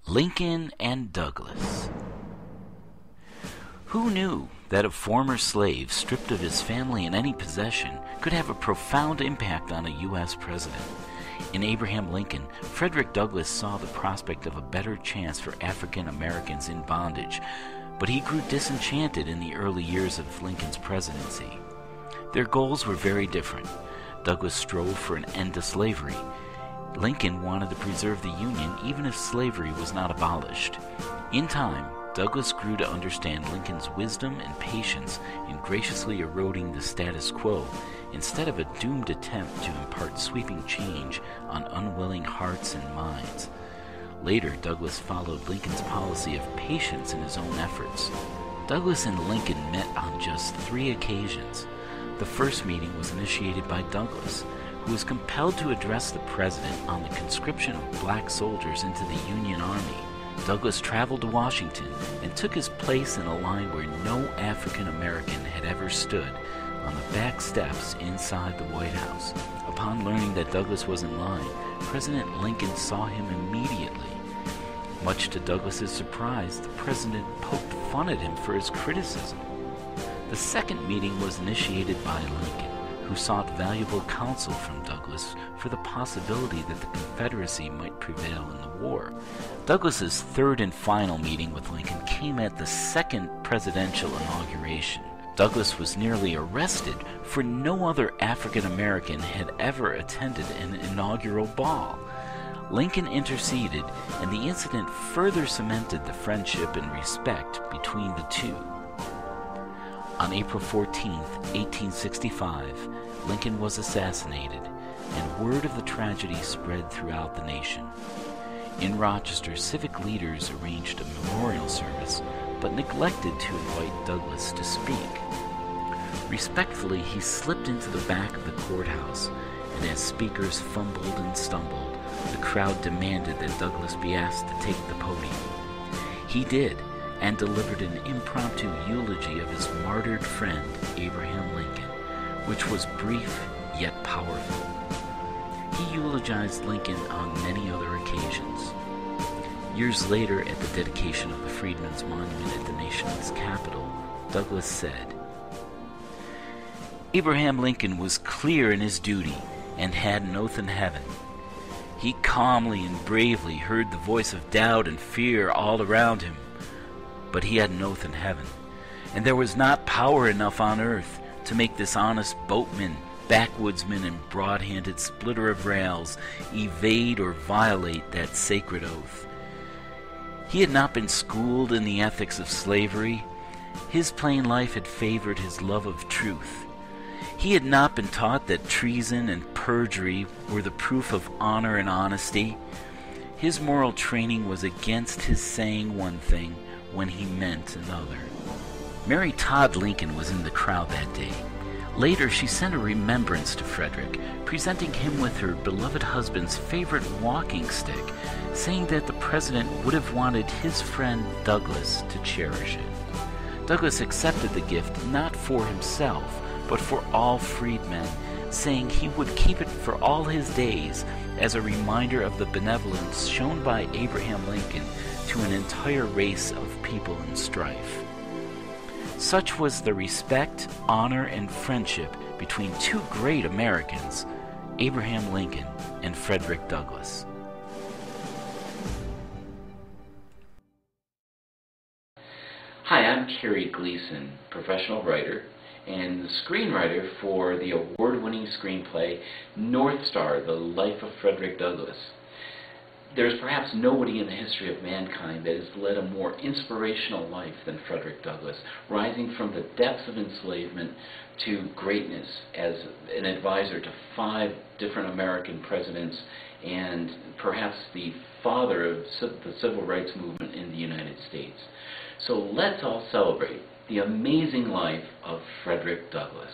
Lincoln and Douglass. Who knew that a former slave stripped of his family and any possession could have a profound impact on a U.S. president? In Abraham Lincoln, Frederick Douglass saw the prospect of a better chance for African Americans in bondage, but he grew disenchanted in the early years of Lincoln's presidency. Their goals were very different. Douglass strove for an end to slavery. Lincoln wanted to preserve the Union even if slavery was not abolished. In time, Douglass grew to understand Lincoln's wisdom and patience in graciously eroding the status quo instead of a doomed attempt to impart sweeping change on unwilling hearts and minds. Later, Douglass followed Lincoln's policy of patience in his own efforts. Douglass and Lincoln met on just 3 occasions. The first meeting was initiated by Douglass, who was compelled to address the president on the conscription of black soldiers into the Union Army. Douglass traveled to Washington and took his place in a line where no African American had ever stood, on the back steps inside the White House. Upon learning that Douglass was in line, President Lincoln saw him immediately. Much to Douglass's surprise, the president poked fun at him for his criticism. The second meeting was initiated by Lincoln, who sought valuable counsel from Douglass for the possibility that the Confederacy might prevail in the war. Douglass's third and final meeting with Lincoln came at the second presidential inauguration. Douglass was nearly arrested, for no other African American had ever attended an inaugural ball. Lincoln interceded, and the incident further cemented the friendship and respect between the two. On April 14, 1865, Lincoln was assassinated, and word of the tragedy spread throughout the nation. In Rochester, civic leaders arranged a memorial service, but neglected to invite Douglass to speak. Respectfully, he slipped into the back of the courthouse, and as speakers fumbled and stumbled, the crowd demanded that Douglass be asked to take the podium. He did, and delivered an impromptu eulogy of his martyred friend, Abraham Lincoln, which was brief yet powerful. He eulogized Lincoln on many other occasions. Years later, at the dedication of the Freedmen's Monument at the nation's capital, Douglass said, "Abraham Lincoln was clear in his duty and had an oath in heaven. He calmly and bravely heard the voice of doubt and fear all around him, but he had an oath in heaven, and there was not power enough on earth to make this honest boatman, backwoodsman, and broad-handed splitter of rails evade or violate that sacred oath. He had not been schooled in the ethics of slavery. His plain life had favored his love of truth. He had not been taught that treason and perjury were the proof of honor and honesty. His moral training was against his saying one thing when he meant another." Mary Todd Lincoln was in the crowd that day. Later, she sent a remembrance to Frederick, presenting him with her beloved husband's favorite walking stick, saying that the president would have wanted his friend Douglass to cherish it. Douglass accepted the gift not for himself, but for all freedmen, saying he would keep it for all his days as a reminder of the benevolence shown by Abraham Lincoln to an entire race of people in strife. Such was the respect, honor, and friendship between two great Americans, Abraham Lincoln and Frederick Douglass. Hi, I'm Kerry, Gleason, professional writer and the screenwriter for the award-winning screenplay North Star, The Life of Frederick Douglass. There's perhaps nobody in the history of mankind that has led a more inspirational life than Frederick Douglass, rising from the depths of enslavement to greatness as an advisor to 5 different American presidents and perhaps the father of the civil rights movement in the United States. So let's all celebrate the amazing life of Frederick Douglass.